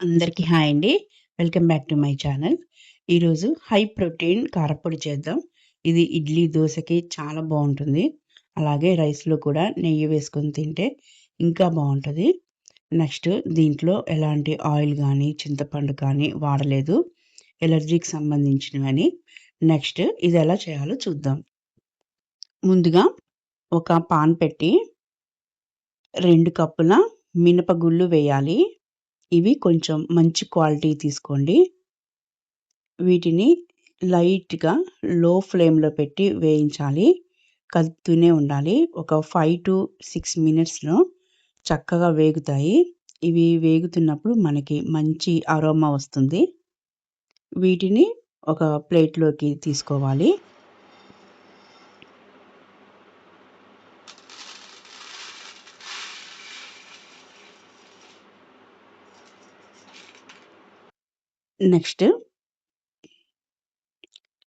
అందరికీ హాయ్ అండి. Welcome back to my channel. ఈరోజు హై ప్రోటీన్ కారప్పొడి చేద్దాం. ఇది ఇడ్లీ, దోసకి చాలా బావుంటుంది. అలాగే రైస్‌లో కూడా నెయ్యి వేసుకొని తింటే ఇంకా బావుంటది. నెక్స్ట్ దీంట్లో ఎలాంటి ఆయిల్ గానీ, చింతపండు కానీ వాడలేదు. ఎలర్జీకి సంబంధించినవని. నెక్స్ట్ ఇది ఎలా చేయాలో చూద్దాం. ముందుగా ఒక పాన్ పెట్టి 2 కప్పుల మినపగుళ్ళు వేయాలి. ఇవి కొంచెం మంచి క్వాలిటీ తీసుకోండి. వీటిని లైట్‌గా లో ఫ్లేమ్‌లో పెట్టి వేయించాలి. కలుపుతూనే ఉండాలి. ఒక 5-6 మినిట్స్‌లో చక్కగా వేగుతాయి. ఇవి వేగుతున్నప్పుడు మనకి మంచి అరోమా వస్తుంది. వీటిని ఒక ప్లేట్‌లోకి తీసుకోవాలి. నెక్స్ట్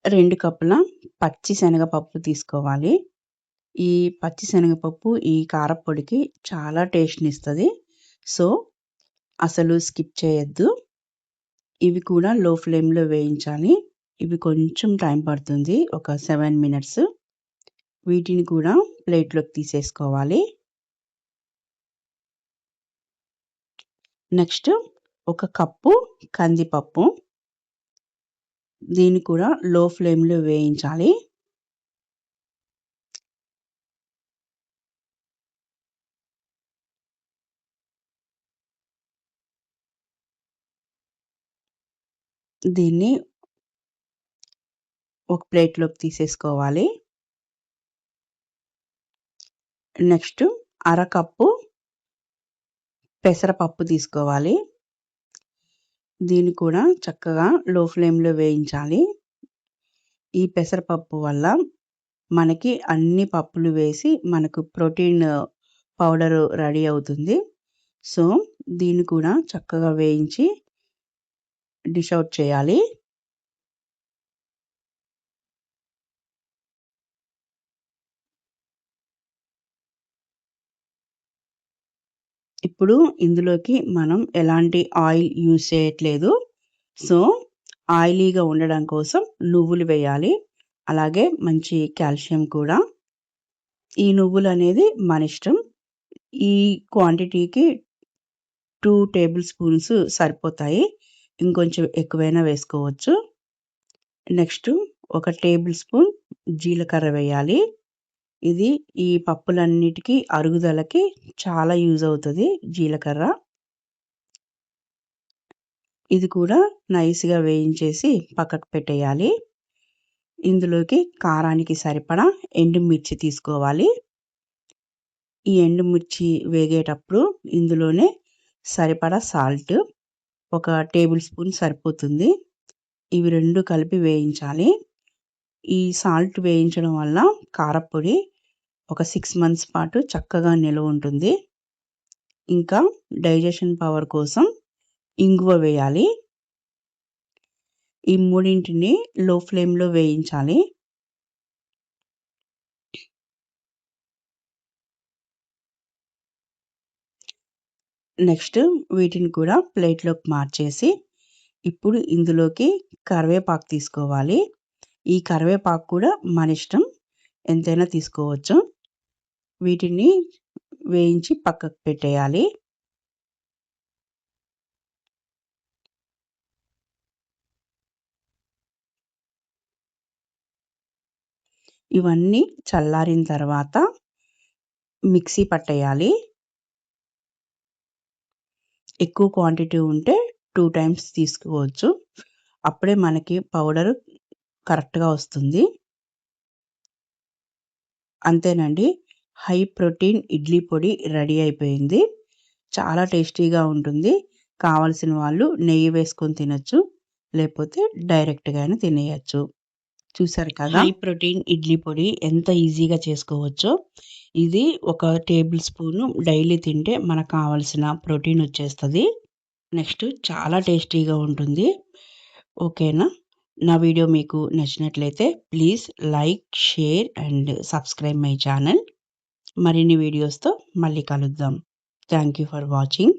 2 కప్పుల పచ్చి శనగపప్పు తీసుకోవాలి. ఈ పచ్చి శనగపప్పు ఈ కారప్పొడికి చాలా టేస్ట్‌నిస్తది. సో, అసలు స్కిప్ చేయొద్దు. ఇవి కూడా లో ఫ్లేమ్‌లో వేయించాలి. ఇవి కొంచెం టైం పడుతుంది. ఒక 7 మినిట్స్. వీటిని కూడా ప్లేట్‌లోకి తీసేసుకోవాలి. నెక్స్ట్ ఒక కప్పు కందిపప్పు. దీన్ని కూడా లో ఫ్లేమ్‌లో వేయించాలి. దీన్ని ఒక ప్లేట్‌లోకి తీసేసుకోవాలి. నెక్స్ట్ అరకప్పు పెసరపప్పు తీసుకోవాలి. దీన్ని కూడా చక్కగా లో ఫ్లేమ్‌లో వేయించాలి. ఈ పెసరపప్పు వల్ల మనకి అన్ని పప్పులు వేసి మనకు ప్రోటీన్ పౌడరు రెడీ అవుతుంది. సో, దీన్ని కూడా చక్కగా వేయించి డిష్ ఔట్ చేయాలి. ఇప్పుడు ఇందులోకి మనం ఎలాంటి ఆయిల్ యూజ్ చేయట్లేదు. సో, ఆయిలీగా ఉండడం కోసం నువ్వులు వేయాలి. అలాగే మంచి కాల్షియం కూడా. ఈ నువ్వులనేది మనిష్టం. ఈ క్వాంటిటీకి 2 టేబుల్ స్పూన్స్ సరిపోతాయి. ఇంకొంచెం ఎక్కువైనా వేసుకోవచ్చు. నెక్స్ట్ ఒక టేబుల్ స్పూన్ జీలకర్ర వేయాలి. ఇది ఈ పప్పులన్నిటికి అరుగుదలకి చాలా యూజ్ అవుతది జీలకర్ర. ఇది కూడా నైస్‌గా వేయించేసి పక్కకు పెట్టేయాలి. ఇందులోకి కారానికి సరిపడా ఎండుమిర్చి తీసుకోవాలి. ఈ ఎండుమిర్చి వేగేటప్పుడు ఇందులోనే సరిపడా సాల్ట్ ఒక టేబుల్ స్పూన్ సరిపోతుంది. ఇవి 2 కలిపి వేయించాలి. ఈ సాల్ట్ వేయించడం వల్ల కారప్పొడి ఒక 6 మంత్స్ పాటు చక్కగా నిలవ ఉంటుంది. ఇంకా డైజెషన్ పవర్ కోసం ఇంగువ వేయాలి. ఈ మూడింటిని లో ఫ్లేమ్‌లో వేయించాలి. నెక్స్ట్ వీటిని కూడా ప్లేట్‌లోకి మార్చేసి ఇప్పుడు ఇందులోకి కరివేపాకు తీసుకోవాలి. ఈ కరివేపాకు కూడా మనిష్టం. ఎంతైనా తీసుకోవచ్చు. వీటిని వేయించి పక్కకు పెట్టేయాలి. ఇవన్నీ చల్లారిన తర్వాత మిక్సీ పట్టేయాలి. ఎక్కువ క్వాంటిటీ ఉంటే 2 టైమ్స్ తీసుకోవచ్చు. అప్పుడే మనకి పౌడరు కరెక్ట్‌గా వస్తుంది. అంతేనండి. హై ప్రోటీన్ ఇడ్లీ పొడి రెడీ అయిపోయింది. చాలా టేస్టీగా ఉంటుంది. కావాల్సిన వాళ్ళు నెయ్యి వేసుకొని తినొచ్చు. లేపోతే డైరెక్ట్‌గా అయినా తినేయొచ్చు. చూసారు కదా! హై ప్రోటీన్ ఇడ్లీ పొడి ఎంత ఈజీగా చేసుకోవచ్చో. ఇది ఒక టేబుల్ స్పూను డైలీ తింటే మనకు కావాల్సిన ప్రోటీన్ వచ్చేస్తది. నెక్స్ట్ చాలా టేస్టీగా ఉంటుంది. ఓకేనా? నా వీడియో మీకు నచ్చినట్లయితే please like, share and subscribe my channel. మరిన్ని వీడియోస్‌తో మళ్ళీ కలుద్దాం. Thank you for watching.